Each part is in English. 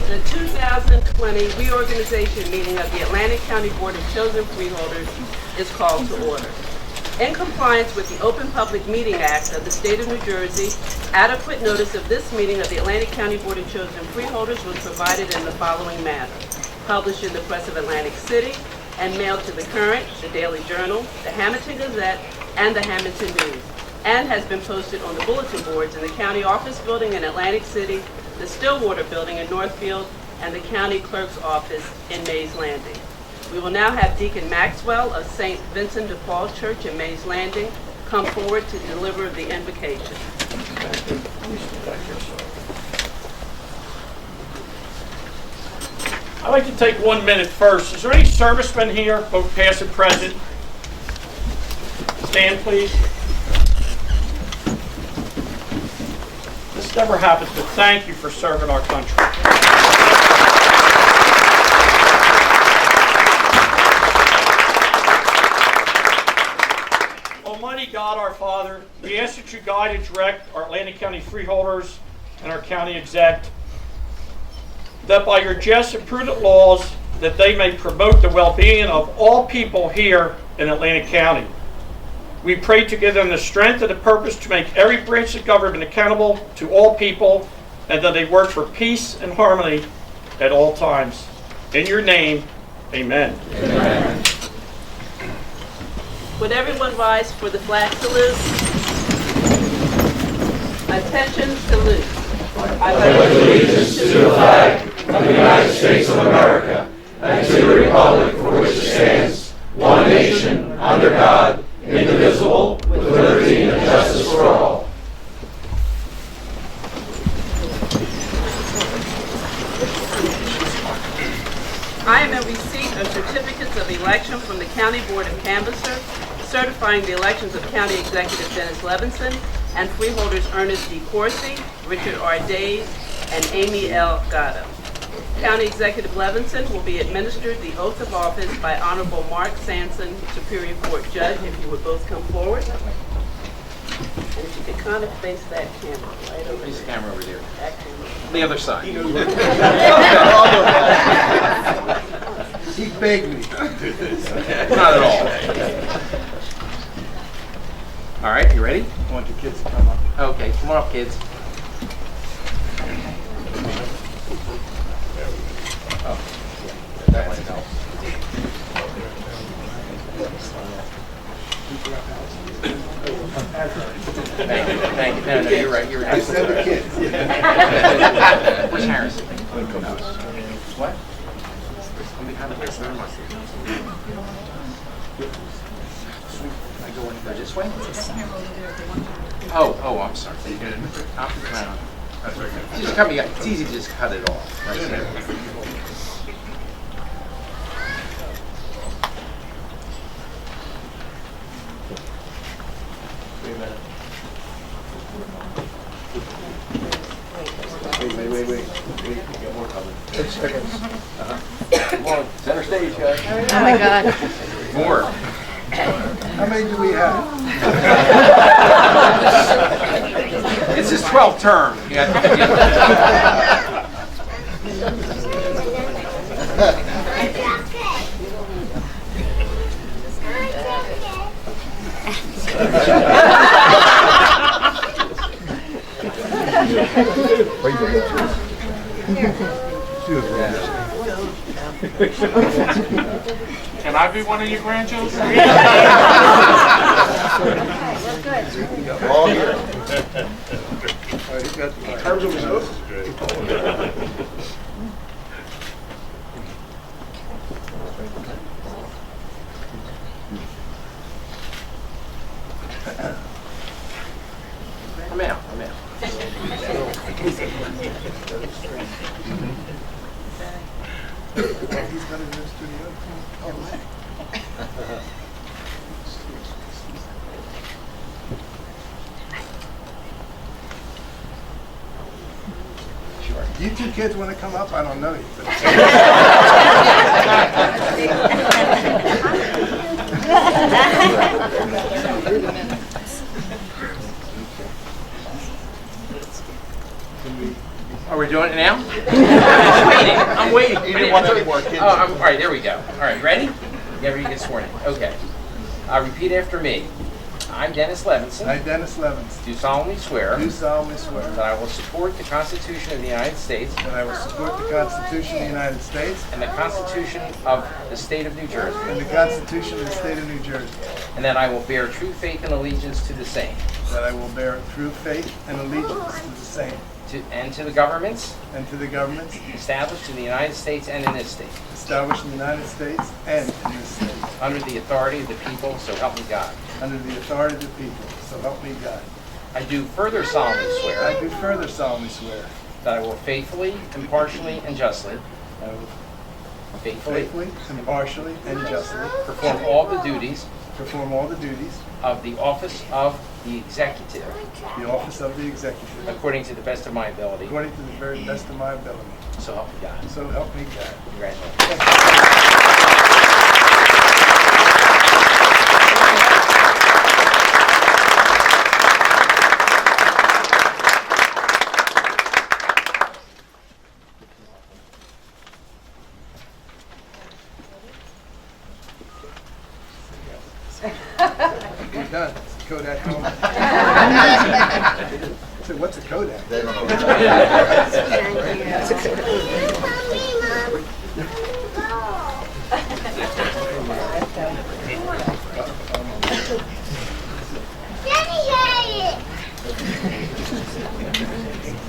The 2020 Reorganization meeting of the Atlantic County Board of Chosen Freeholders is called to order. In compliance with the Open Public Meeting Act of the State of New Jersey, adequate notice of this meeting of the Atlantic County Board of Chosen Freeholders was provided in the following manner. Published in the Press of Atlantic City and mailed to the Current, the Daily Journal, the Hamilton Gazette, and the Hamilton News, and has been posted on the bulletin boards in the County Office Building in Atlantic City, the Stillwater Building in Northfield, and the County Clerk's Office in Mays Landing. We will now have Deacon Maxwell of St. Vincent de Paul Church in Mays Landing come forward to deliver the invocation. I'd like to take 1 minute first. Is there any servicemen here, both past and present? Stand, please. This never happens, but thank you for serving our country. Almighty God, our Father, we ask that you guide and direct our Atlantic County Freeholders and our county exec, that by your just and prudent laws, that they may promote the well-being of all people here in Atlantic County. We pray to give them the strength and the purpose to make every branch of government accountable to all people, and that they work for peace and harmony at all times. In your name, amen. Amen. Would everyone rise for the flag salute? Attention, salute. I pledge allegiance to the flag of the United States of America and to the republic for which it stands, one nation, under God, indivisible, with liberty and justice for all. I am in receipt of certificates of election from the County Board of Canvasser, certifying the elections of County Executive Dennis Levinson and Freeholders Ernest D. Corsi, Richard R. Days, and Amy L. Gatto. County Executive Levinson will be administered the oath of office by Honorable Mark Sanson, Superior Court Judge, if you would both come forward. And if you could kind of face that camera, right over Face the camera over there. that camera. The other side. He begged me. Not at all. All right, you ready? I want the kids to come up. Okay, come on up, kids. Oh, yeah, that one helps. Thank you. No, you're right. You're right. I said the kids. Where's Harris? What? I'm behind the place. I go in this way? Oh, I'm sorry. I'll be around. That's very good. Just cut me. It's easy to just cut it off right there. Wait. We got more coming. 10 seconds. Come on, center stage, guys. Oh my God. More. How many do we have? It's his 12th term. Can I be one of your grandchildren? All here. He's got the terms of his oath. I'm out. He's got it in the studio. Sure. You two kids want to come up? I don't know you. But Are we doing it now? I'm waiting. He didn't want any more kids. Oh, all right, there we go. All right, ready? You ever get sworn in? Okay. Repeat after me. I, Dennis Levinson, I, Dennis Levinson, do solemnly swear do solemnly swear that I will support the Constitution of the United States that I will support the Constitution of the United States and the Constitution of the State of New Jersey, and the Constitution of the State of New Jersey, and that I will bear true faith and allegiance to the same, that I will bear true faith and allegiance to the same, and to the governments and to the governments established in the United States and in this state, established in the United States and in this state, under the authority of the people, so help me God. under the authority of the people, so help me God. I do further solemnly I swear do further solemnly swear that I will faithfully, impartially, and justly, that I will faithfully, faithfully, impartially, and justly perform all the duties perform all the duties of the office of the executive of the office of the executive according to the best of my ability. according to the very best of my ability. So help me God. So help me God. Congratulations. You're done. Kodak home. So what's a Kodak?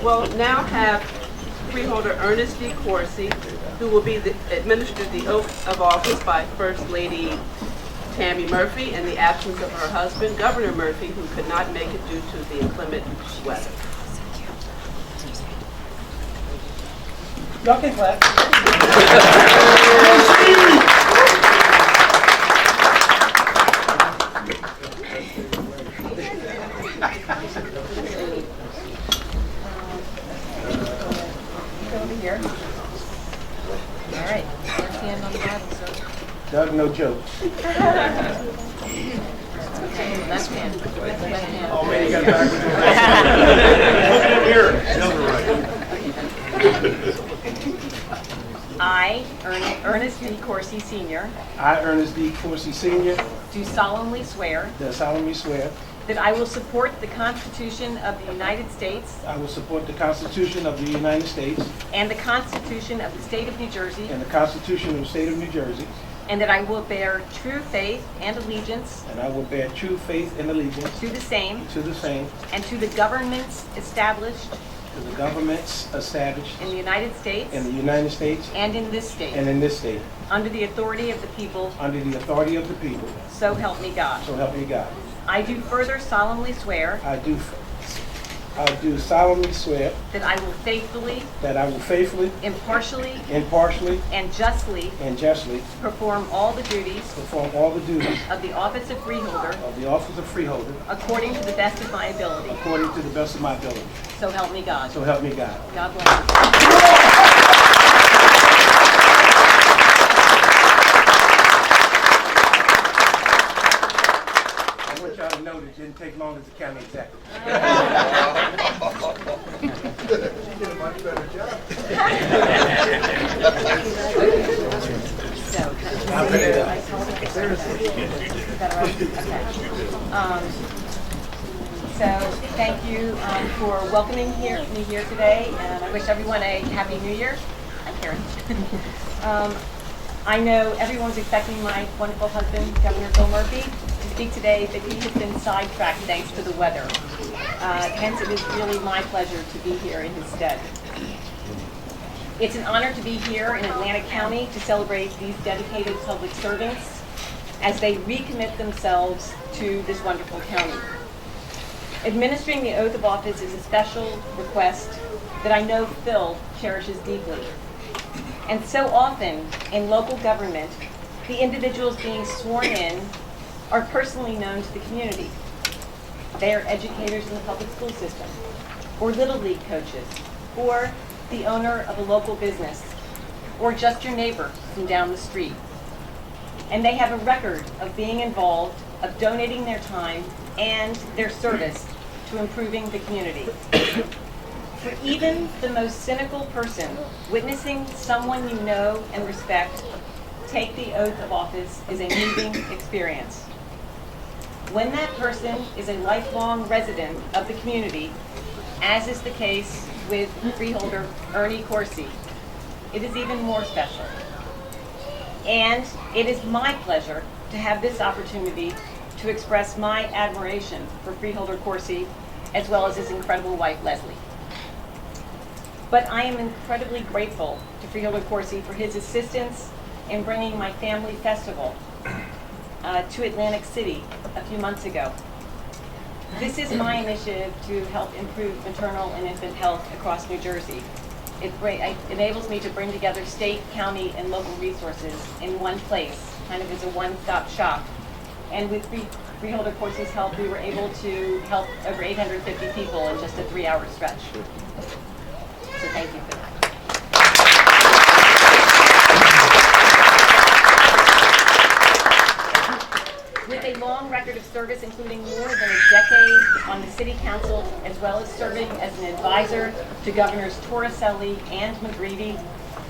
We'll now have Freeholder Ernest D. Coursey, who will be administer the oath of office by First Lady Tammy Murphy in the absence of her husband, Governor Murphy, who could not make it due to the inclement weather. Y'all can clap. Over here. All right. Left hand on the Bible, sir. Doug, no joke. Left hand. Left hand. Oh man, you got it backwards. I, Ernest D. Coursey Sr., I, Ernest D. Coursey Sr., do solemnly swear do solemnly swear that I will support the Constitution of the United States I will support the Constitution of the United States and the Constitution of the State of New Jersey, and the Constitution of the State of New Jersey, and that I will bear true faith and allegiance and I will bear true faith and allegiance to the same to the same, and to the governments established to the governments established in the United States in the United States and in this state, and in this state, under the authority of the people, under the authority of the people, so help me God. so help me God. I do further solemnly swear I do solemnly swear that I will faithfully, that I will faithfully, impartially, impartially, and justly and justly perform all the duties perform all the duties of the office of Freeholder of the office of Freeholder according to the best of my ability. according to the best of my ability. So help me God. So help me God. God bless you. I want y'all to know that it didn't take long as the county executive. You did a much better job. So thank you for welcoming me here today, and I wish everyone a happy New Year. Hi, Karen. I know everyone's expecting my wonderful husband, Governor Bill Murphy, to speak today, but he has been sidetracked thanks to the weather. Hence, it is really my pleasure to be here in his stead. It's an honor to be here in Atlantic County to celebrate these dedicated public servants as they recommit themselves to this wonderful county. Administering the oath of office is a special request that I know Phil cherishes deeply. And so often in local government, the individuals being sworn in are personally known to the community. They are educators in the public school system, or Little League coaches, or the owner of a local business, or just your neighbor from down the street. And they have a record of being involved, of donating their time and their service to improving the community. For even the most cynical person, witnessing someone you know and respect take the oath of office is a moving experience. When that person is a lifelong resident of the community, as is the case with freeholder Ernie Corsi, it is even more special. And it is my pleasure to have this opportunity to express my admiration for freeholder Corsi, as well as his incredible wife, Leslie. But I am incredibly grateful to freeholder Corsi for his assistance in bringing my family festival to Atlantic City a few months ago. This is my initiative to help improve maternal and infant health across New Jersey. It enables me to bring together state, county, and local resources in one place, kind of as a one-stop shop. And with freeholder Corsi's help, we were able to help over 850 people in just a 3-hour stretch. So thank you for that. With a long record of service, including more than a decade on the City Council, as well as serving as an advisor to Governors Torricelli and McGreevy,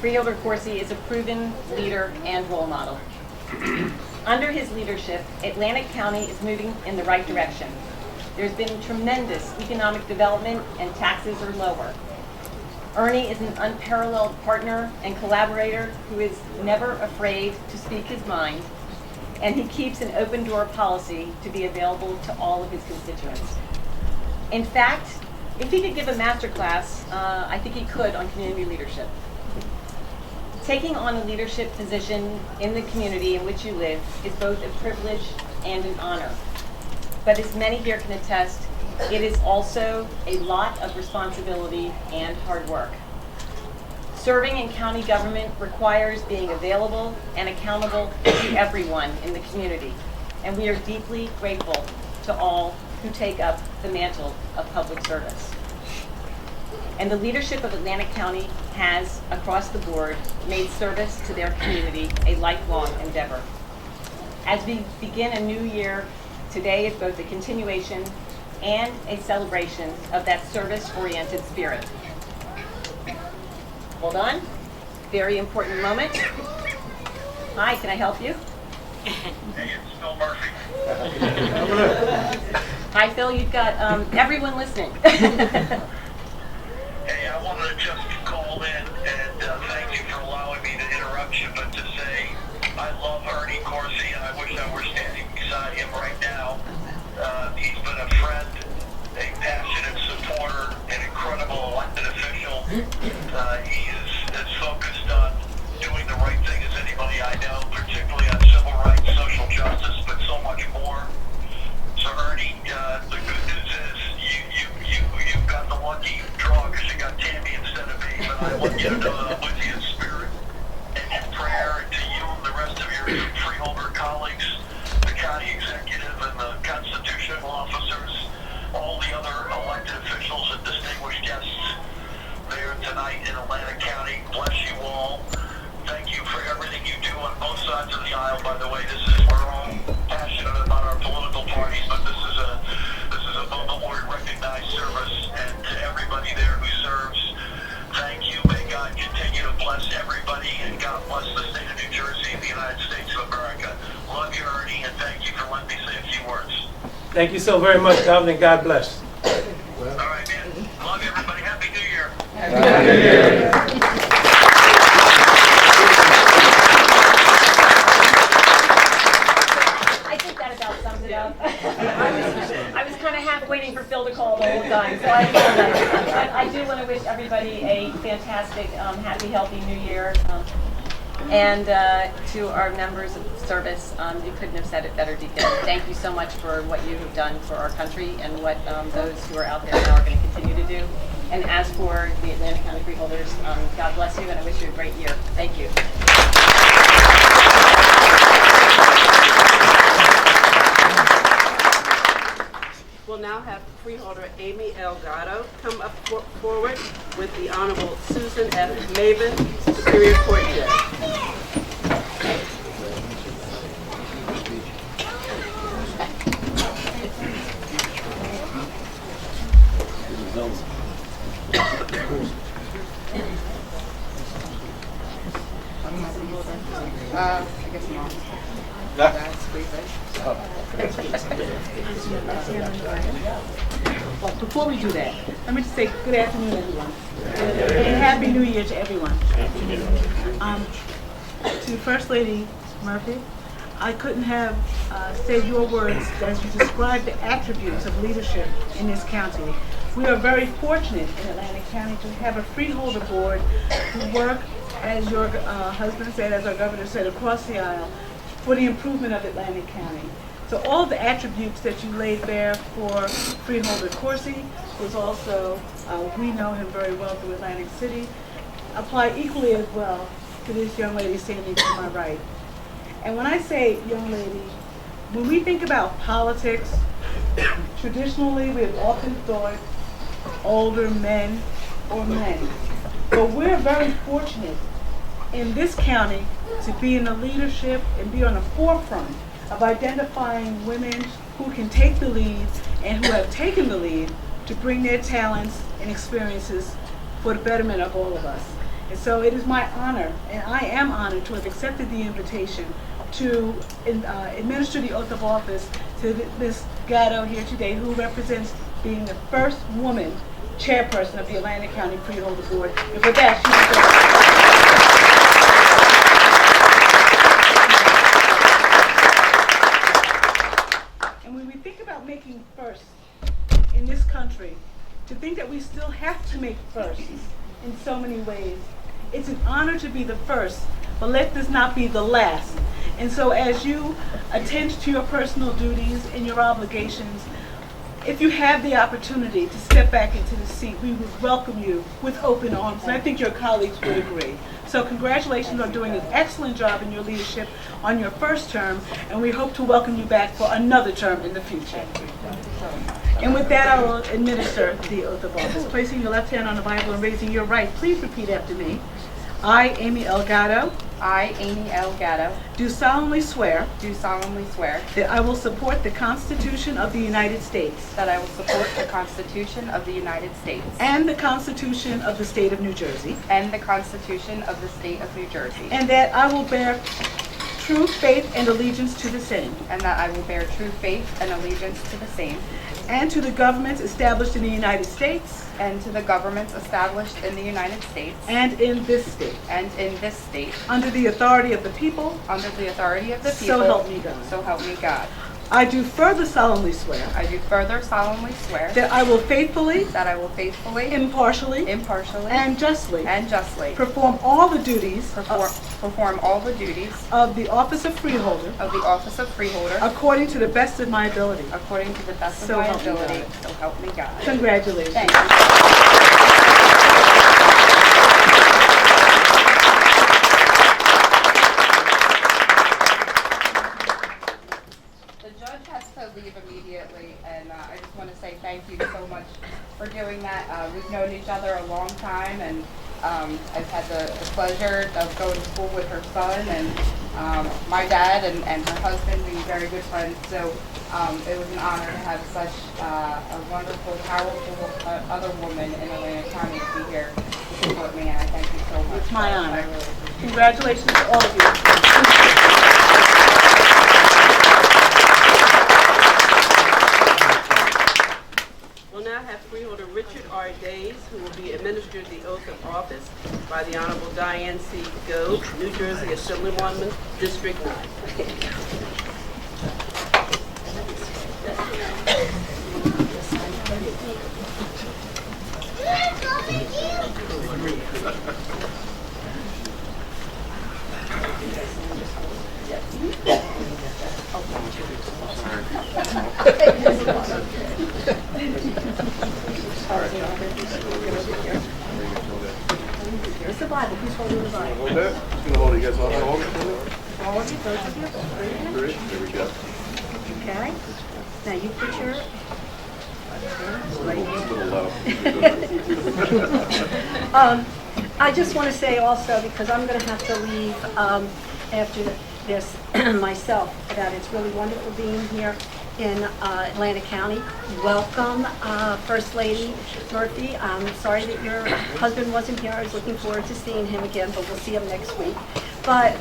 freeholder Corsi is a proven leader and role model. Under his leadership, Atlantic County is moving in the right direction. There's been tremendous economic development and taxes are lower. Ernie is an unparalleled partner and collaborator who is never afraid to speak his mind, and he keeps an open door policy to be available to all of his constituents. In fact, if he could give a master class, I think he could on community leadership. Taking on a leadership position in the community in which you live is both a privilege and an honor. But as many here can attest, it is also a lot of responsibility and hard work. Serving in county government requires being available and accountable to everyone in the community, and we are deeply grateful to all who take up the mantle of public service. And the leadership of Atlantic County has, across the board, made service to their community a lifelong endeavor. As we begin a new year, today is both a continuation and a celebration of that service-oriented spirit. Hold on. Very important moment. Hi, can I help you? Hey, it's Phil Murphy. Hi, Phil. You've got everyone listening. Hey, I wanted to just call in and thank you for allowing me to interrupt you, but to say I love Ernie Corsi and I wish I were standing beside him right now. He's been a friend, a passionate supporter, an incredible elected official. He is as focused on doing the right thing as anybody I know, particularly on civil rights, social justice, but so much more. So Ernie, the good news is you got the lucky draw because you got Tammy instead of me, but I want you to know that I'm with you in spirit and in prayer, and to you and the rest of your freeholder colleagues, the county executive and the constitutional officers, all the other elected officials and distinguished guests there tonight in Atlantic County. Bless you all. Thank you for everything you do on both sides of the aisle. By the way, we're all passionate about our political parties, but this is a moment where we recognize service, and to everybody there who serves, thank you. May God continue to bless everybody, and God bless the state of New Jersey and the United States of America. Love you, Ernie, and thank you for letting me say a few words. Thank you so very much, Governor, and God bless. All right, man. Love you, everybody. Happy New Year. Happy New Year. I think that about sums it up. I was kind of half waiting for Phil to call the whole time, so I apologize. But I do want to wish everybody a fantastic, happy, healthy New Year. And to our members of service, you couldn't have said it better, Deacon. Thank you so much for what you have done for our country and what those who are out there now are going to continue to do. And as for the Atlantic County Freeholders, God bless you, and I wish you a great year. Thank you. We'll now have Freeholder Amy L. Gatto come up forward with the Honorable Susan F. Maven, Superior Court Judge. I guess not. Well, before we do that, let me just say good afternoon, everyone, and Happy New Year to everyone. To First Lady Murphy, I couldn't have said your words as you described the attributes of leadership in this county. We are very fortunate in Atlantic County to have a freeholder board who work, as your husband said, as our governor said, across the aisle for the improvement of Atlantic County. So all the attributes that you laid bare for Freeholder Corsi was also, we know him very well through Atlantic City, apply equally as well to this young lady standing to my right. And when I say young lady, when we think about politics, traditionally we have often thought older men or men. But we're very fortunate in this county to be in the leadership and be on the forefront of identifying women who can take the lead and who have taken the lead to bring their talents and experiences for the betterment of all of us. And so it is my honor, and I am honored to have accepted the invitation to administer the oath of office to Ms. Gatto here today, who represents being the first woman chairperson of the Atlantic County Freeholder Board. And for that, and when we think about making first in this country, to think that we still have to make first in so many ways, it's an honor to be the first, but let this not be the last. And so as you attend to your personal duties and your obligations, if you have the opportunity to step back into the seat, we would welcome you with open arms, and I think your colleagues would agree. So congratulations on doing an excellent job in your leadership on your first term, and we hope to welcome you back for another term in the future. And with that, I will administer the oath of office. Placing your left hand on the Bible and raising your right, please repeat after me. I, Amy L. Gatto, I, Amy L. Gatto, do solemnly swear do solemnly swear that I will support the Constitution of the United States that I will support the Constitution of the United States and the Constitution of the State of New Jersey, and the Constitution of the State of New Jersey, and that I will bear true faith and allegiance to the same, and that I will bear true faith and allegiance to the same, and to the governments established in the United States and to the governments established in the United States and in this state, and in this state, under the authority of the people, under the authority of the people, so help me God. So help me God. I do further solemnly swear I do further solemnly swear that I will faithfully, faithfully, impartially, impartially, and justly perform all the duties perform all the duties of the office of freeholder of the office of freeholder according to the best of my ability. according to the best of So my help me ability. God. So help me God. Congratulations. Thank you. The judge has to leave immediately, and I just want to say thank you so much for doing that. We've known each other a long time, and I've had the pleasure of going to school with her son and my dad and her husband being very good friends. So it was an honor to have such a wonderful, powerful other woman in Atlantic County to be here to support me, and I thank you so much. It's my I honor. really Congratulations to all of you. We'll now have Freeholder Richard R. Days, who will be administered the oath of office by the Honorable Diane C. Goode, New Jersey Assemblywoman, District 9. Here's the Bible. Who's holding the Bible? Hold that. Just gonna hold it. You guys want to hold it? All of you, both of you. Three. There we go. Okay. Now you put your A little low. I just want to say also, because I'm going to have to leave after this myself, that it's really wonderful being here in Atlantic County. Welcome, First Lady Murphy. I'm sorry that your husband wasn't here. I was looking forward to seeing him again, but we'll see him next week. But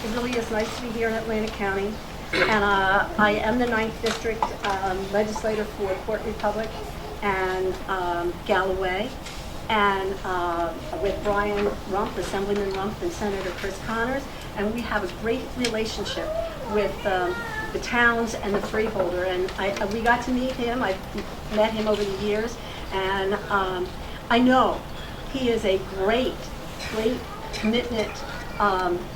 it really is nice to be here in Atlantic County. And I am the 9th District legislator for Port Republic and Galloway. And with Brian Rump, Assemblyman Rump, and Senator Chris Connors. And we have a great relationship with the towns and the Freeholder. And we got to meet him. I've met him over the years. And I know he is a great commitment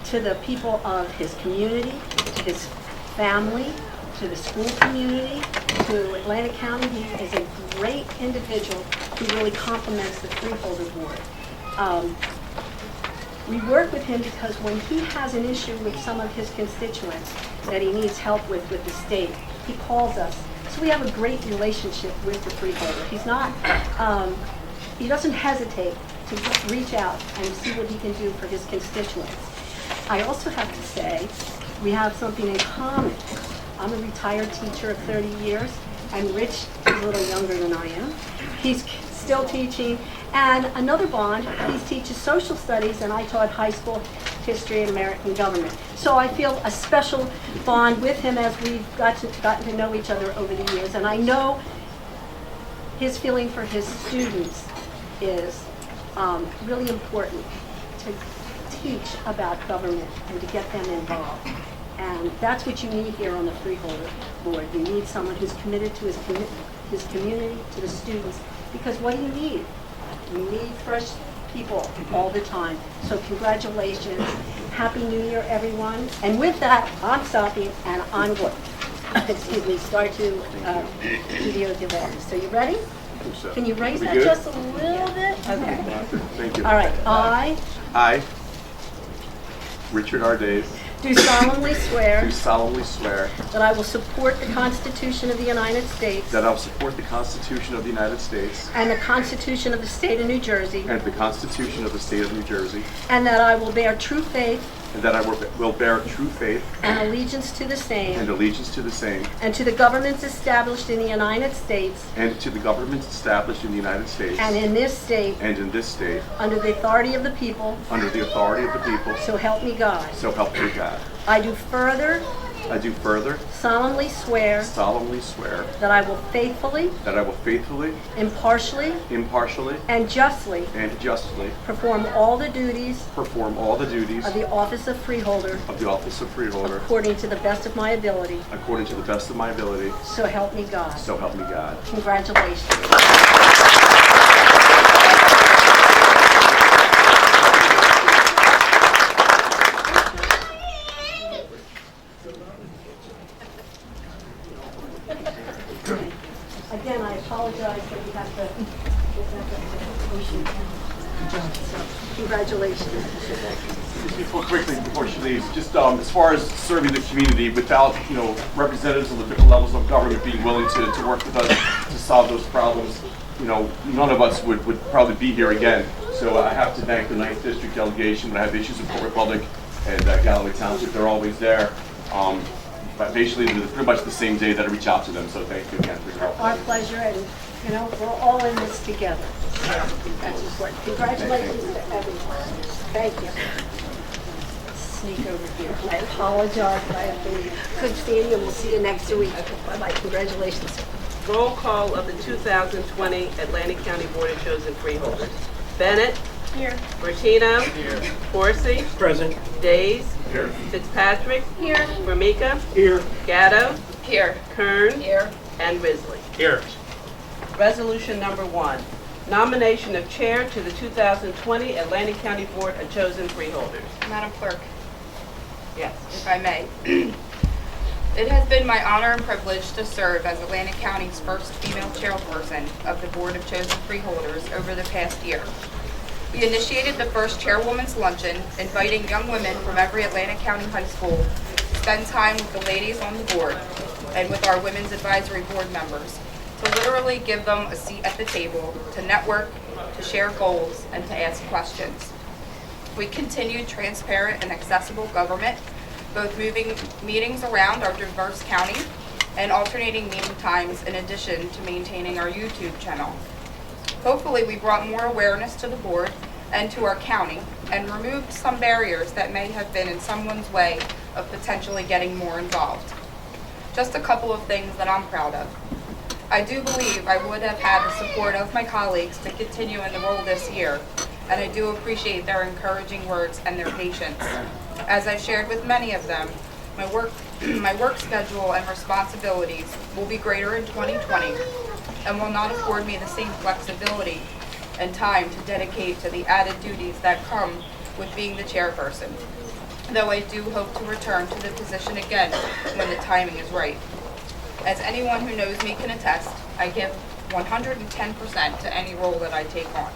to the people of his community, to his family, to the school community, to Atlantic County. He is a great individual who really complements the Freeholder Board. We work with him because when he has an issue with some of his constituents that he needs help with the state, he calls us. So we have a great relationship with the Freeholder. He's not, he doesn't hesitate to reach out and see what he can do for his constituents. I also have to say, we have something in common. I'm a retired teacher of 30 years, and Rich is a little younger than I am. He's still teaching, and another bond, he teaches social studies, and I taught high school history and American government. So I feel a special bond with him as we've gotten to know each other over the years, and I know his feeling for his students is really important to teach about government and to get them involved. And that's what you need here on the Freeholder Board. You need someone who's committed to his community, to the students, because what do you need? You need fresh people all the time. So congratulations. Happy New Year, everyone. And with that, I'm stopping and I'm going to start to do the oath of office. So you ready? So. Can you raise that good? just a little bit? Okay. Thank you. All right. I, Richard R. Days, do solemnly swear do solemnly swear that I will support the Constitution of the United States that I will support the Constitution of the United States and the Constitution of the State of New Jersey, and the Constitution of the State of New Jersey, and that I will bear true faith and that I will bear true faith and allegiance to the same and allegiance to the same, and to the governments established in the United States and to the governments established in the United States and in this state under the authority of the people, so help me God. so help me God. I do further solemnly swear that I will faithfully, impartially, and justly perform all the duties of the office of Freeholder according to the best of my ability. So help me God. So help me God. Congratulations. Again, I apologize that we have to motion. So, congratulations. Before she leaves, just as far as serving the community without, representatives of the different levels of government being willing to work with us to solve those problems, none of us would probably be here again. So I have to thank the 9th District delegation. When I have issues in Port Republic and Galloway Township, they're always there. But basically, it's pretty much the same day that I reach out to them. So thank you again for your help. Our pleasure, and we're all in this together. That's important. Congratulations to everyone. Thank you. Sneak over here. I apologize, but I have to leave. Good seeing you. We'll see you next week. Bye-bye. Congratulations. Roll call of the 2020 Atlantic County Board of Chosen Freeholders. Bennett. Here. Bertino. Here. Horsey. Present. Days. Here. Fitzpatrick. Here. Ramika. Here. Gatto. Here. Kern. Here. And Risley. Here. Resolution number 1. Nomination of chair to the 2020 Atlantic County Board of Chosen Freeholders. Madam Clerk, Yes. if I may. It has been my honor and privilege to serve as Atlantic County's first female chairperson of the Board of Chosen Freeholders over the past year. We initiated the first Chairwoman's Luncheon, inviting young women from every Atlantic County high school to spend time with the ladies on the board and with our Women's Advisory Board members, to literally give them a seat at the table, to network, to share goals, and to ask questions. We continued transparent and accessible government, both moving meetings around our diverse county and alternating meeting times in addition to maintaining our YouTube channel. Hopefully, we brought more awareness to the board and to our county, and removed some barriers that may have been in someone's way of potentially getting more involved. Just a couple of things that I'm proud of. I do believe I would have had the support of my colleagues to continue in the role this year, and I do appreciate their encouraging words and their patience. As I've shared with many of them, my work schedule and responsibilities will be greater in 2020 and will not afford me the same flexibility and time to dedicate to the added duties that come with being the chairperson, though I do hope to return to the position again when the timing is right. As anyone who knows me can attest, I give 110% to any role that I take on.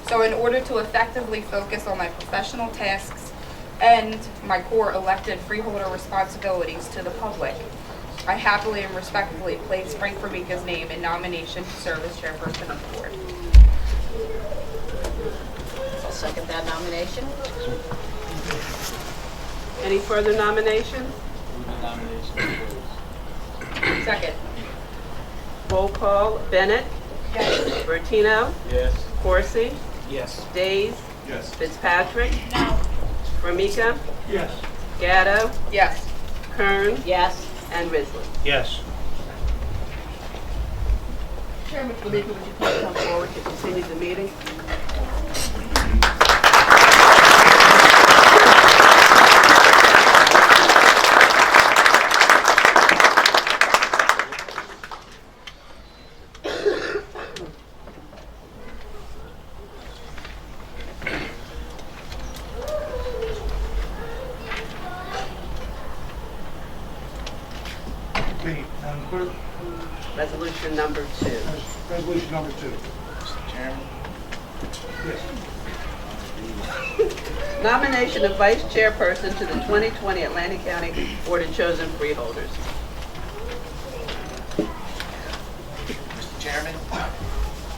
So in order to effectively focus on my professional tasks and my core elected freeholder responsibilities to the public, I happily and respectfully place Frank Formica's name in nomination to serve as chairperson of the board. I'll second that nomination. Any further nominations? Second. Roll call. Bennett? Yes. Bertino? Yes. Corsi? Yes. Days? Yes. Fitzpatrick? Formica? Yes. Gatto? Yes. Kern? Yes. And Risley. Yes. Chairman Formica, would you please come forward to continue the meeting? Okay, Madam Clerk, Resolution number 2. resolution number 2. Mr. Chairman. Yes. Nomination of Vice Chairperson to the 2020 Atlantic County Board of Chosen Freeholders. Mr. Chairman, Yes.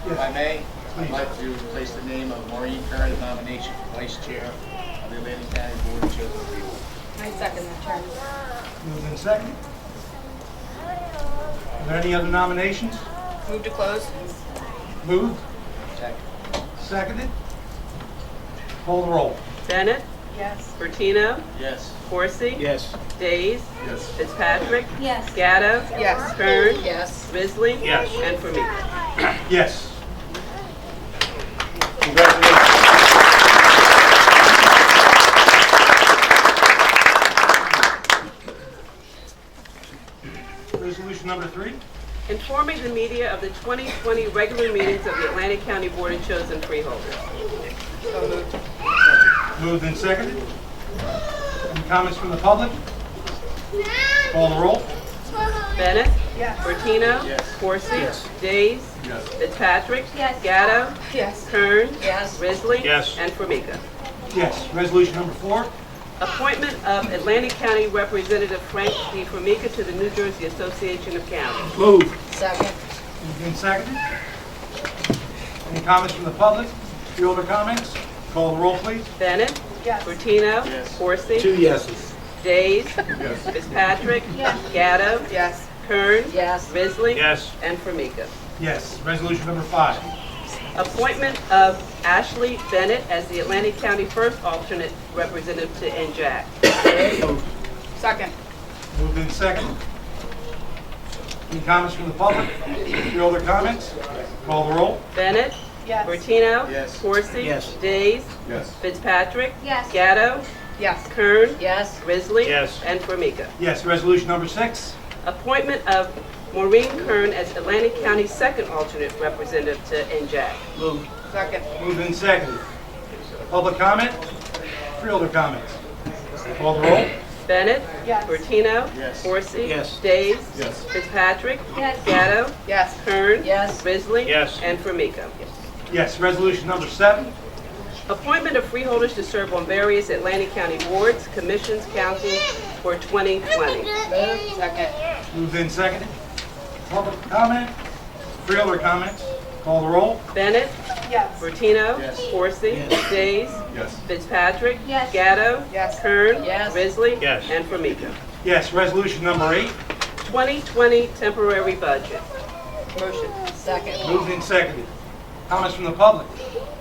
if I may, I'd Please. like to place the name of Maureen Kern in nomination for Vice Chair of the Atlantic County Board of Chosen Freeholders. I second that, Chairman. Moved and seconded. Are there any other nominations? Move to close. Moved, Second. seconded. Call the roll. Bennett? Yes. Bertino? Yes. Corsi? Yes. Days? Yes. Fitzpatrick? Yes. Gatto? Yes. Kern? Yes. Risley? Yes. And Formica. Yes. Congratulations. Resolution number 3. Informing the media of the 2020 regular meetings of the Atlantic County Board of Chosen Freeholders. So moved. Moved and seconded. Any comments from the public? Call the roll. Bennett? Yes. Bertino? Yes. Corsi? Yes. Days? Yes. Fitzpatrick? Yes. Gatto? Yes. Kern? Yes. Risley? Yes. And Formica. Yes. Resolution number 4. Appointment of Atlantic County Representative Frank D. Formica to the New Jersey Association of Counties. Move. Second. Moved and seconded. Any comments from the public? Freeholder comments? Call the roll, please. Bennett? Yes. Bertino? Yes. Corsi? 2 yeses. Days? Yes. Fitzpatrick? Yes. Gatto? Yes. Kern? Yes. Risley? Yes. And Formica. Yes. Resolution number 5. Appointment of Ashley Bennett as the Atlantic County First Alternate Representative to NJAC. Second. Moved and seconded. Any comments from the public? Freeholder comments? Call the roll. Bennett? Yes. Bertino? Yes. Corsi? Yes. Days? Yes. Fitzpatrick? Yes. Gatto? Yes. Kern? Yes. Risley? Yes. And Formica. Yes. Resolution number 6. Appointment of Maureen Kern as Atlantic County Second Alternate Representative to NJAC. Move. Second. Moved and seconded. Public comment? Freeholder comments? Call the roll. Bennett? Yes. Bertino? Yes. Corsi? Yes. Days? Yes. Fitzpatrick? Yes. Gatto? Yes. Kern? Yes. Risley? Yes. And Formica. Yes. Resolution number 7. Appointment of freeholders to serve on various Atlantic County boards, commissions, councils for 2020. Move. Second. Moved and seconded. Public comment? Freeholder comments? Call the roll. Bennett? Yes. Bertino? Yes. Corsi? Yes. Days? Yes. Fitzpatrick? Yes. Gatto? Yes. Kern? Yes. Risley? Yes. And Formica. Yes. Resolution number 8. 2020 temporary budget. Motion. Second. Moved and seconded. Comments from the public?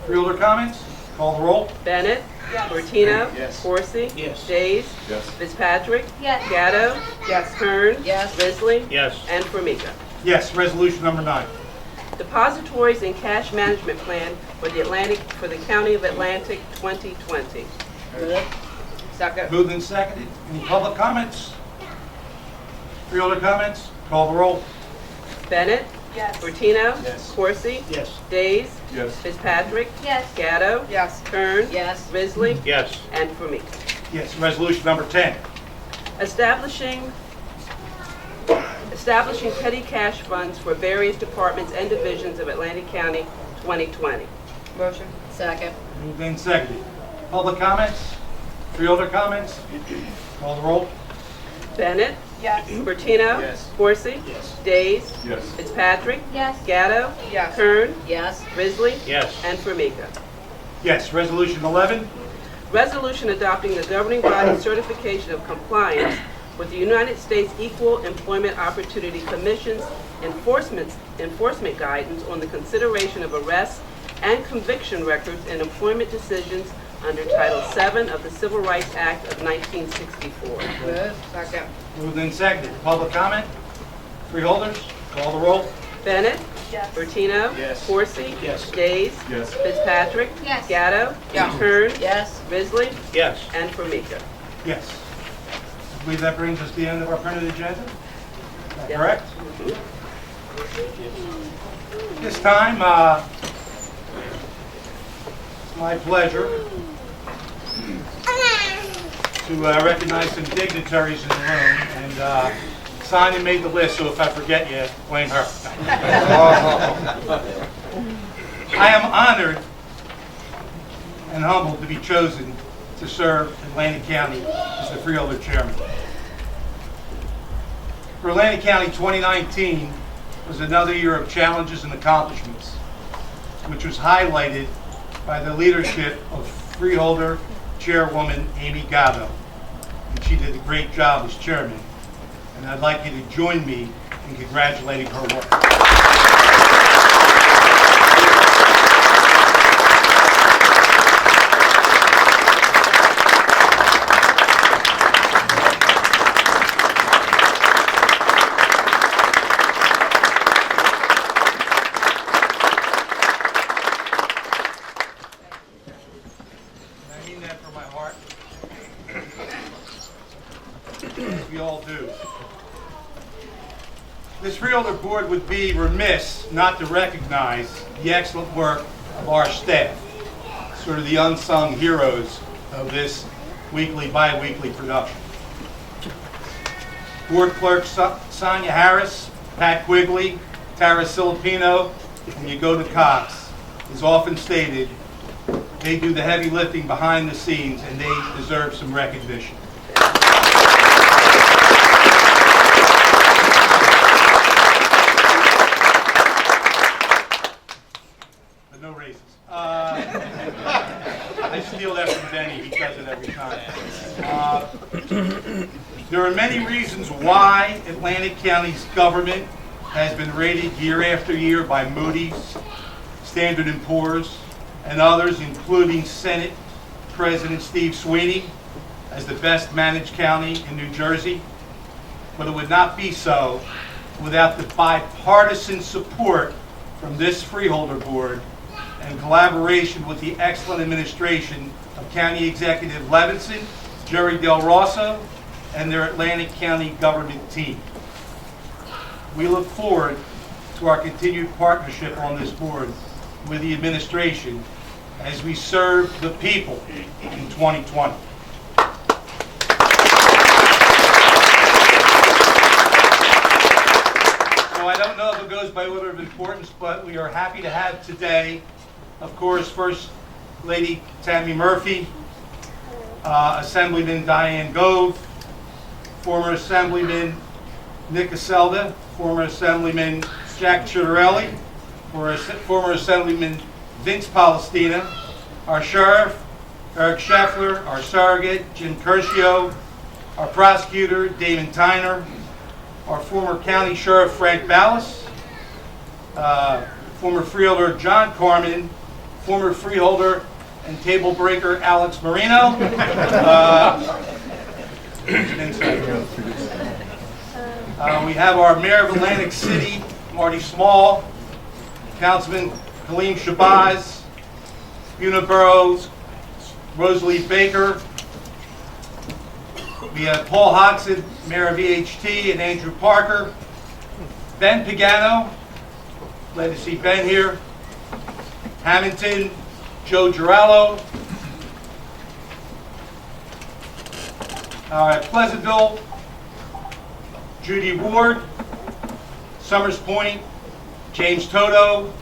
Freeholder comments? Call the roll. Bennett. Martino. Yes. Corsi. Yes. Days. Yes. Fitzpatrick. Yes. Gatto. Yes. Kern. Yes. Risley. Yes. And Formica. Yes. Resolution number 9. Depositories and Cash Management Plan for the County of Atlantic 2020. Second. Moved and seconded. Any public comments? Freeholder comments? Call the roll. Bennett. Martino. Yes. Corsi. Yes. Days. Yes. Fitzpatrick. Yes. Gatto. Yes. Kern. Yes. Risley. Yes. And Formica. Yes. Resolution number 10. Establishing petty cash funds for various departments and divisions of Atlantic County 2020. Motion. Second. Moved and seconded. Public comments? Freeholder comments? Call the roll. Bennett. Martino. Yes. Corsi. Yes. Days. Yes. Fitzpatrick. Yes. Gatto. Yes. Kern. Yes. Risley. Yes. And Formica. Yes. Resolution 11. Resolution adopting the governing body certification of compliance with the United States Equal Employment Opportunity Commission's enforcement guidance on the consideration of arrests and conviction records and employment decisions under Title VII of the Civil Rights Act of 1964. Good. Second. Moved and seconded. Public comment? Freeholders? Call the roll. Bennett. Martino. Yes. Corsi. Yes. Days. Yes. Fitzpatrick. Yes. Gatto. Yes. Kern. Yes. Risley. Yes. And Formica. Yes. I believe that brings us to the end of our printed agenda. Is that Yes. correct? This time, it's my pleasure to recognize some dignitaries in the room, and Sonia made the list, so if I forget you, blame her. I am honored and humbled to be chosen to serve Atlantic County as the Freeholder Chairman. For Atlantic County, 2019 was another year of challenges and accomplishments, which was highlighted by the leadership of Freeholder Chairwoman Amy Gatto. And she did a great job as chairman. And I'd like you to join me in congratulating her work. I mean that from my heart. We all do. This Freeholder Board would be remiss not to recognize the excellent work of our staff, sort of the unsung heroes of this weekly, bi-weekly production. Board clerks Sonia Harris, Pat Quigley, Tara Filipino, and Yagoda Cox is often stated they do the heavy lifting behind the scenes, and they deserve some recognition. But no raises. I steal that from Benny. He does it every time. There are many reasons why Atlantic County's government has been rated year after year by Moody's, Standard & Poor's, and others, including Senate President Steve Sweeney, as the best managed county in New Jersey. But it would not be so without the bipartisan support from this Freeholder Board and collaboration with the excellent administration of County Executive Levinson, Jerry Del Rosso, and their Atlantic County government team. We look forward to our continued partnership on this board with the administration as we serve the people in 2020. So I don't know if it goes by order of importance, but we are happy to have today, of course, First Lady Tammy Murphy, Assemblyman Diane Gove, former Assemblyman Nick Aselda, former Assemblyman Jack Chiarelli, former Assemblyman Vince Palestina, our Sheriff Eric Scheffler, our Surrogate Jim Curcio, our Prosecutor Damon Tyner, our former County Sheriff Frank Ballas, former Freeholder John Carmen, former Freeholder and table breaker Alex Marino. We have our Mayor of Atlantic City, Marty Small, Councilman Kaleem Shabazz, Uniboro's Rosalie Baker. We have Paul Hodgson, Mayor of EHT, and Andrew Parker. Ben Pagano, glad to see Ben here. Hamilton, Joe Girallo. All right, Pleasantville, Judy Ward. Summers Point, James Toto.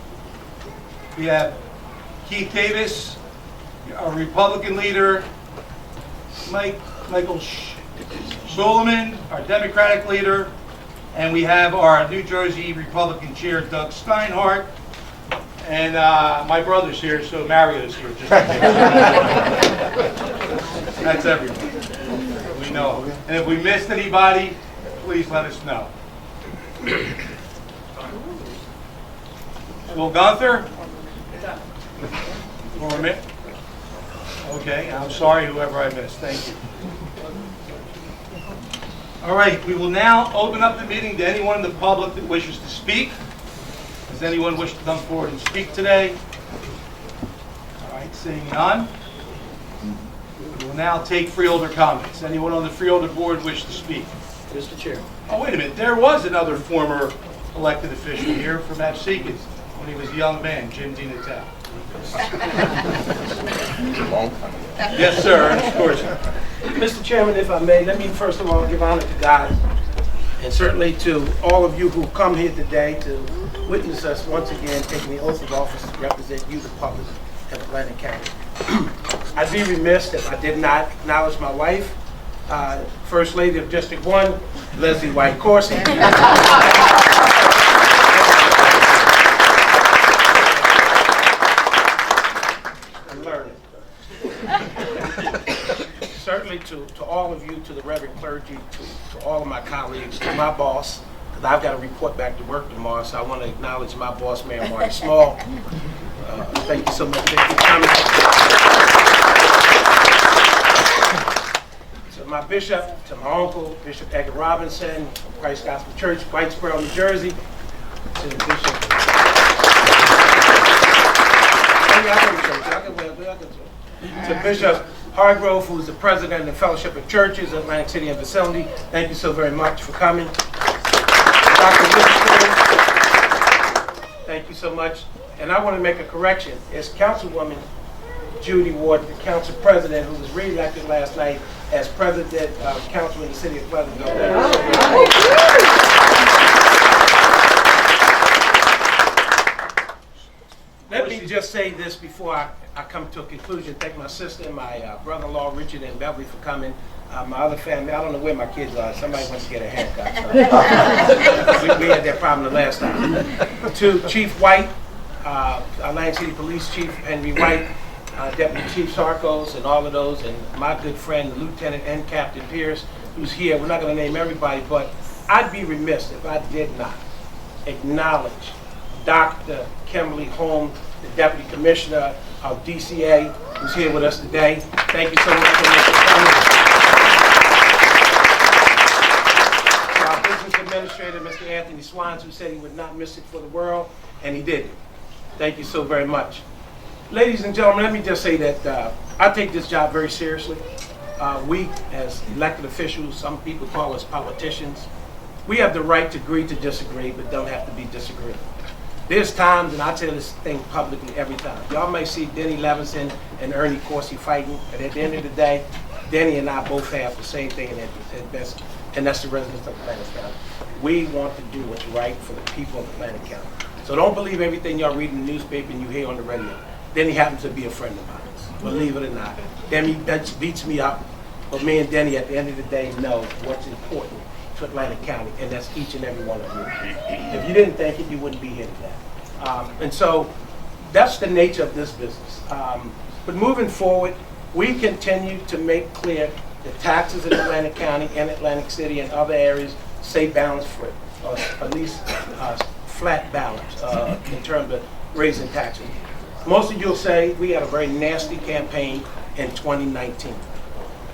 We have Keith Davis, our Republican leader. Michael Solomon, our Democratic leader. And we have our New Jersey Republican chair, Doug Steinhardt. And my brother's here, so Mario's here. That's everyone. We know. And if we missed anybody, please let us know. Will Gunther? Or me? Okay, I'm sorry, whoever I missed. Thank you. All right, we will now open up the meeting to anyone in the public that wishes to speak. Does anyone wish to come forward and speak today? All right, seeing none. We will now take freeholder comments. Anyone on the freeholder board wish to speak? Mr. Chair. Oh, wait a minute. There was another former elected official here from Absecon when he was a young man, Jim DiNatale. Yes, sir. Of course. Mr. Chairman, if I may, let me first of all give honor to God and certainly to all of you who come here today to witness us once again taking the oath of office to represent you, the public of Atlantic County. I'd be remiss if I did not acknowledge my wife, First Lady of District 1, Leslie White Corsi. I'm learning. Certainly to all of you, to the Reverend clergy, to all of my colleagues, to my boss, because I've got to report back to work tomorrow, so I want to acknowledge my boss, Mayor Marty Small. Thank you so much for coming. To my bishop, to my uncle, Bishop Edgar Robinson, from Christ Gospel Church, Whitesboro, New Jersey. To the bishop. To Bishop Hargrove, who is the president of the Fellowship of Churches, Atlantic City and Vicinity. Thank you so very much for coming. Dr. Whitaker, thank you so much. And I want to make a correction. It's Councilwoman Judy Ward, the council president, who was re-elected last night as president of council in the city of Pleasantville. Let me just say this before I come to a conclusion. Thank my sister and my brother-in-law, Richard and Beverly, for coming. My other family, I don't know where my kids are. Somebody went to get a haircut. So we had that problem the last time. To Chief White, Atlantic City Police Chief Henry White, Deputy Chief Sarkos, and all of those, and my good friend, Lieutenant and Captain Pierce, who's here. We're not going to name everybody, but I'd be remiss if I did not acknowledge Dr. Kimberly Holm, the Deputy Commissioner of DCA, who's here with us today. Thank you so much for coming. Our Business Administrator, Mr. Anthony Swans, who said he would not miss it for the world, and he did. Thank you so very much. Ladies and gentlemen, let me just say that I take this job very seriously. We, as elected officials, some people call us politicians, we have the right to agree to disagree, but don't have to be disagreeable. There's times, and I tell this thing publicly every time, y'all may see Denny Levinson and Ernie Corsi fighting, but at the end of the day, Denny and I both have the same thing in best, and that's the residents of Atlantic County. We want to do what's right for the people of Atlantic County. So don't believe everything y'all read in the newspaper and you hear on the radio. Denny happens to be a friend of mine, believe it or not. Denny beats me up, but me and Denny at the end of the day know what's important to Atlantic County, and that's each and every one of you. If you didn't think it, you wouldn't be here today. And so that's the nature of this business. But moving forward, we continue to make clear that taxes in Atlantic County and Atlantic City and other areas stay balanced for at least flat balance in terms of raising taxes. Most of you will say we had a very nasty campaign in 2019.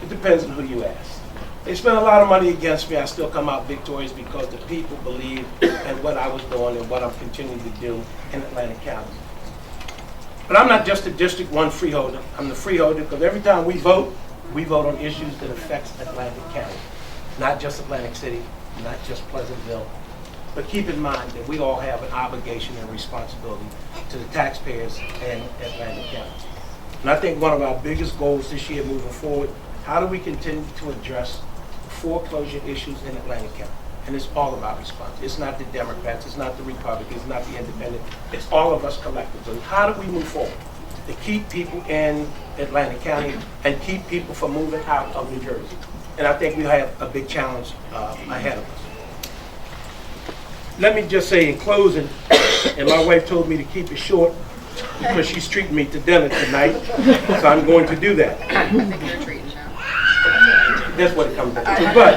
It depends on who you ask. They spent a lot of money against me. I still come out victorious because the people believe in what I was doing and what I'm continuing to do in Atlantic County. But I'm not just a District 1 freeholder. I'm the freeholder because every time we vote on issues that affects Atlantic County. Not just Atlantic City, not just Pleasantville, but keep in mind that we all have an obligation and responsibility to the taxpayers in Atlantic County. And I think one of our biggest goals this year moving forward, how do we continue to address foreclosure issues in Atlantic County? And it's all about response. It's not the Democrats, it's not the Republicans, it's not the Independents, it's all of us collectively. How do we move forward to keep people in Atlantic County and keep people from moving out of New Jersey? And I think we have a big challenge ahead of us. Let me just say in closing, and my wife told me to keep it short because she's treating me to dinner tonight, so I'm going to do that. That's what it comes down to. But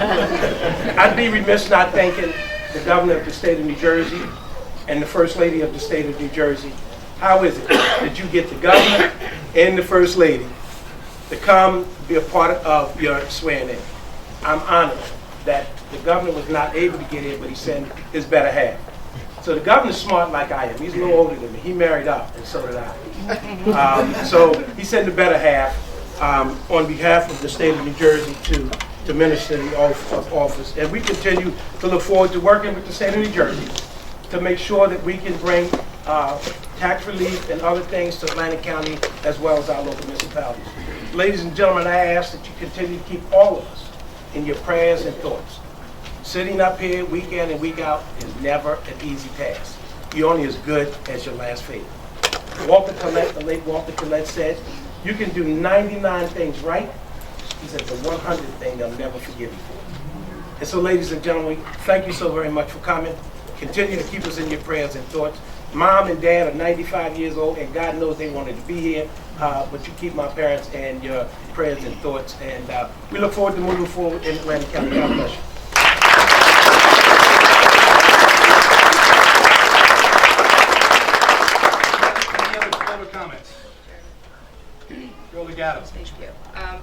I'd be remiss not thanking the governor of the state of New Jersey and the first lady of the state of New Jersey. How is it that you get the governor and the first lady to come be a part of your swearing in? I'm honored that the governor was not able to get in, but he sent his better half. So the governor's smart like I am. He's a little older than me. He married up, and so did I. So he sent the better half on behalf of the state of New Jersey to minister in the oath of office. And we continue to look forward to working with the state of New Jersey to make sure that we can bring tax relief and other things to Atlantic County as well as our local municipalities. Ladies and gentlemen, I ask that you continue to keep all of us in your prayers and thoughts. Sitting up here week in and week out is never an easy task. You're only as good as your last favor. Walter Collette, the late Walter Collette said, you can do 99 things right. He said the 100th thing they'll never forgive you for. And so, ladies and gentlemen, thank you so very much for coming. Continue to keep us in your prayers and thoughts. Mom and Dad are 95 years old, and God knows they wanted to be here, but you keep my parents in your prayers and thoughts. And we look forward to moving forward in Atlantic County. God bless you. Any other public comments? Go to Gato. Thank you.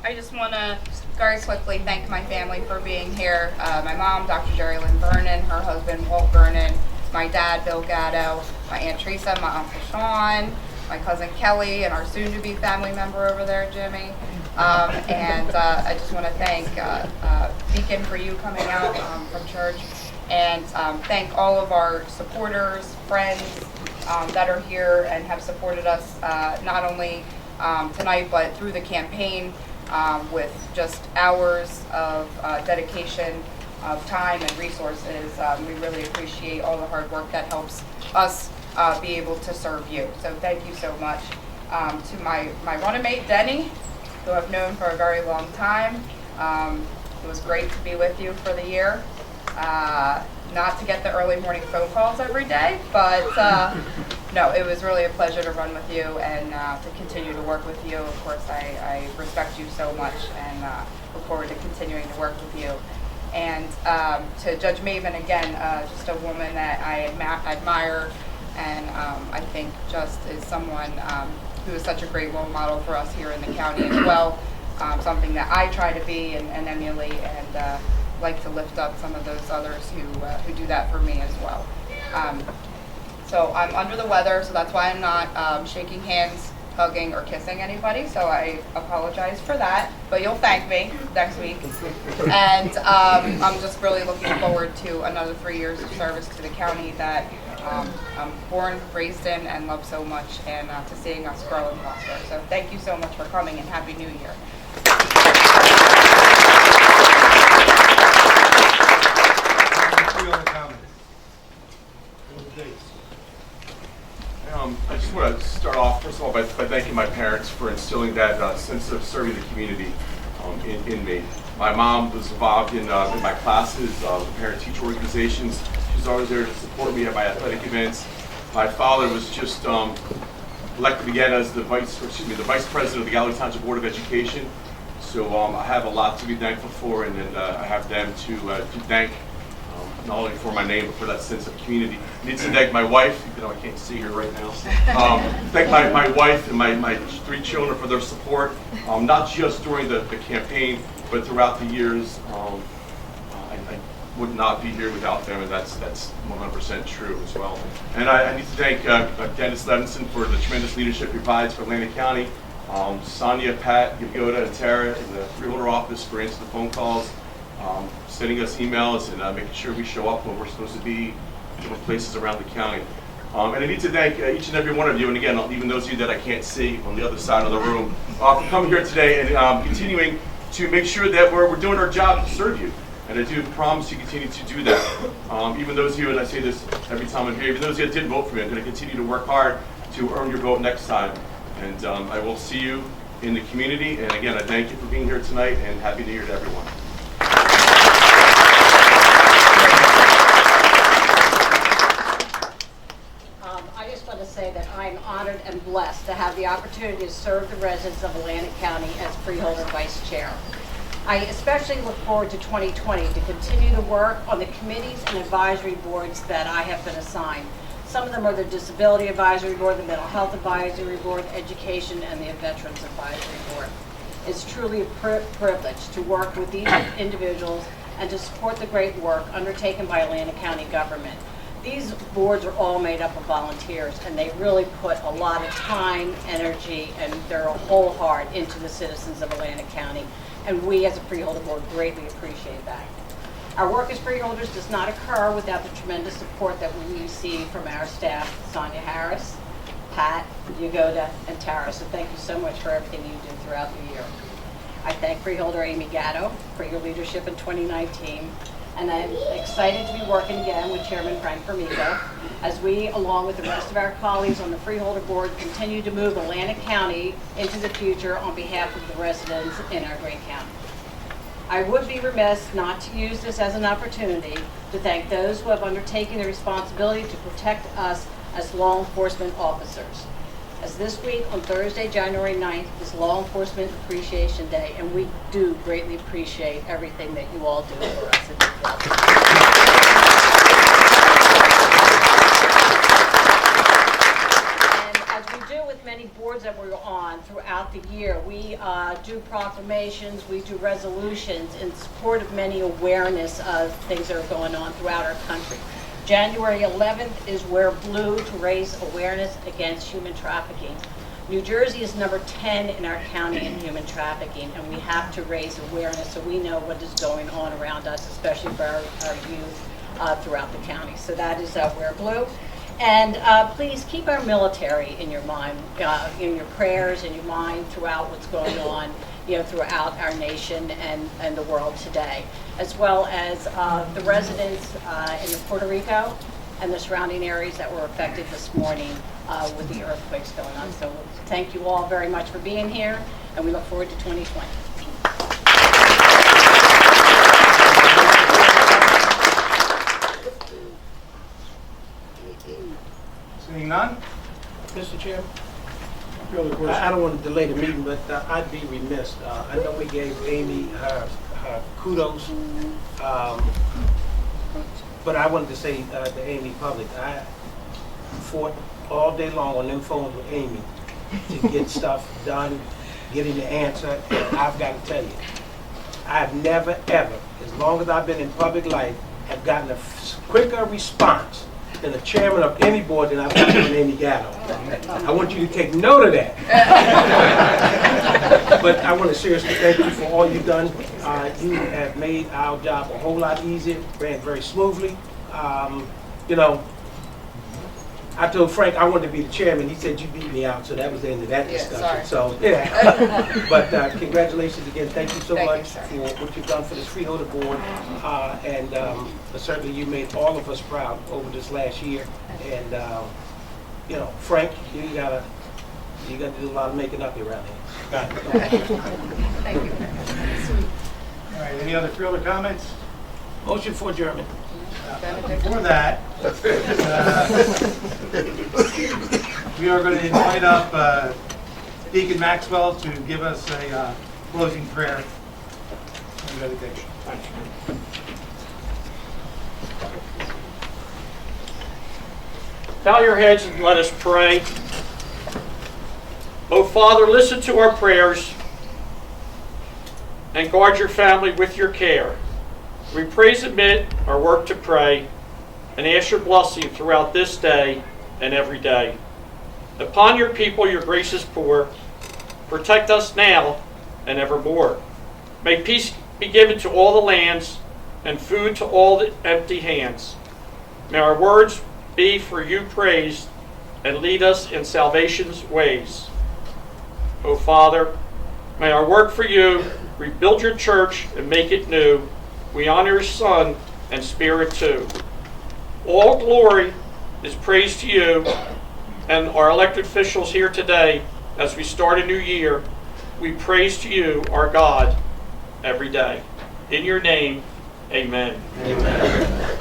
I just want to very quickly thank my family for being here. My mom, Dr. Jerry Lynn Vernon, her husband, Walt Vernon, my dad, Bill Gatto, my Aunt Teresa, my Uncle Sean, my cousin Kelly, and our soon-to-be family member over there, Jimmy. I just want to thank Deacon for you coming out from church, and thank all of our supporters, friends that are here and have supported us not only tonight but through the campaign with just hours of dedication, of time and resources. We really appreciate all the hard work that helps us be able to serve you. So thank you so much. To my running mate, Denny, who I've known for a very long time. It was great to be with you for the year. Not to get the early morning phone calls every day, but no, it was really a pleasure to run with you and to continue to work with you. Of course, I respect you so much and look forward to continuing to work with you. And to Judge Maven, again, just a woman that I admire and I think just is someone who is such a great role model for us here in the county as well. Something that I try to be and emulate and like to lift up some of those others who do that for me as well. So I'm under the weather, so that's why I'm not shaking hands, hugging, or kissing anybody, so I apologize for that, but you'll thank me next week. And I'm just really looking forward to another 3 years of service to the county that I'm born, raised in, and love so much, and to seeing us grow and prosper. So thank you so much for coming, and Happy New Year. Any other comments? I just want to start off, first of all, by thanking my parents for instilling that sense of serving the community in me. My mom was involved in my classes, the parent-teacher organizations. She was always there to support me at my athletic events. My father was just elected again as the vice president of the Galloway Township Board of Education. So I have a lot to be thankful for, and then I have them to thank not only for my name, but for that sense of community. I need to thank my wife, even though I can't see her right now. Thank my wife and my 3 children for their support, not just during the campaign, but throughout the years. I would not be here without them, and that's 100% true as well. And I need to thank Dennis Levinson for the tremendous leadership he provides for Atlantic County. Sonia, Pat, Yoda, and Tara in the Freeholder office for answering the phone calls, sending us emails, and making sure we show up when we're supposed to be in different places around the county. And I need to thank each and every one of you, and again, even those of you that I can't see on the other side of the room, for coming here today and continuing to make sure that we're doing our job to serve you. And I do promise to continue to do that. Even those of you, and I say this every time I'm here, even those of you that did vote for me, I'm going to continue to work hard to earn your vote next time. And I will see you in the community. And again, I thank you for being here tonight, and Happy New Year to everyone. I just want to say that I'm honored and blessed to have the opportunity to serve the residents of Atlantic County as Freeholder Vice Chair. I especially look forward to 2020 to continue to work on the committees and advisory boards that I have been assigned. Some of them are the Disability Advisory Board, the Mental Health Advisory Board, Education, and the Veterans Advisory Board. It's truly a privilege to work with these individuals and to support the great work undertaken by Atlantic County government. These boards are all made up of volunteers, and they really put a lot of time, energy, and their whole heart into the citizens of Atlantic County, and we as a Freeholder Board greatly appreciate that. Our work as freeholders does not occur without the tremendous support that we receive from our staff, Sonia Harris, Pat, Yagoda, and Tara. So thank you so much for everything you do throughout the year. I thank Freeholder Amy Gatto for your leadership in 2019, and I'm excited to be working again with Chairman Frank Vermico as we, along with the rest of our colleagues on the Freeholder Board, continue to move Atlantic County into the future on behalf of the residents in our great county. I would be remiss not to use this as an opportunity to thank those who have undertaken the responsibility to protect us as law enforcement officers. As this week on Thursday, January 9th, is Law Enforcement Appreciation Day, and we do greatly appreciate everything that you all do for us in this job. Many boards that we're on throughout the year, we do proclamations, we do resolutions in support of many awareness of things that are going on throughout our country. January 11th is Wear Blue to raise awareness against human trafficking. New Jersey is number 10 in our county in human trafficking, and we have to raise awareness so we know what is going on around us, especially for our youth throughout the county. So that is Wear Blue. And please keep our military in your mind, in your prayers, in your mind throughout what's going on, throughout our nation and the world today, as well as the residents in Puerto Rico and the surrounding areas that were affected this morning with the earthquakes going on. So thank you all very much for being here, and we look forward to 2020. Seeing none? Mr. Chairman, I don't want to delay the meeting, but I'd be remiss. I know we gave Amy her kudos, but I wanted to say to Amy public, I fought all day long on them phones with Amy to get stuff done, getting the answer, and I've got to tell you, I've never ever, as long as I've been in public life, have gotten a quicker response than the chairman of any board than I've gotten from Amy Gatto. I want you to take note of that. But I want to seriously thank you for all you've done. You have made our job a whole lot easier, ran very smoothly. I told Frank I wanted to be the chairman. He said you beat me out, so that was the end of that discussion. So yeah. But congratulations again. Thank you so much for what you've done for this Freeholder Board, and certainly you made all of us proud over this last year. And Frank, you got to do a lot of making up around here. Thank you. All right. Any other Freeholder comments? Motion for adjournment. Before that, we are going to invite up Deacon Maxwell to give us a closing prayer and meditation. Bow your heads and let us pray. Oh Father, listen to our prayers and guard your family with your care. We pray submit our work to pray and ask your blessing throughout this day and every day. Upon your people your grace is pour. Protect us now and evermore. May peace be given to all the lands and food to all the empty hands. May our words be for you praised and lead us in salvation's ways. O Father, may our work for you rebuild your church and make it new. We honor your Son and Spirit too. All glory is praised to you and our elected officials here today as we start a new year. We praise to you, our God, every day. In your name, amen. Amen.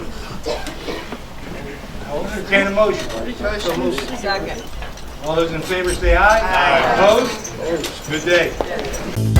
I'll entertain a motion. So moved. Second. All those in favor say aye. Aye. Opposed? Good day.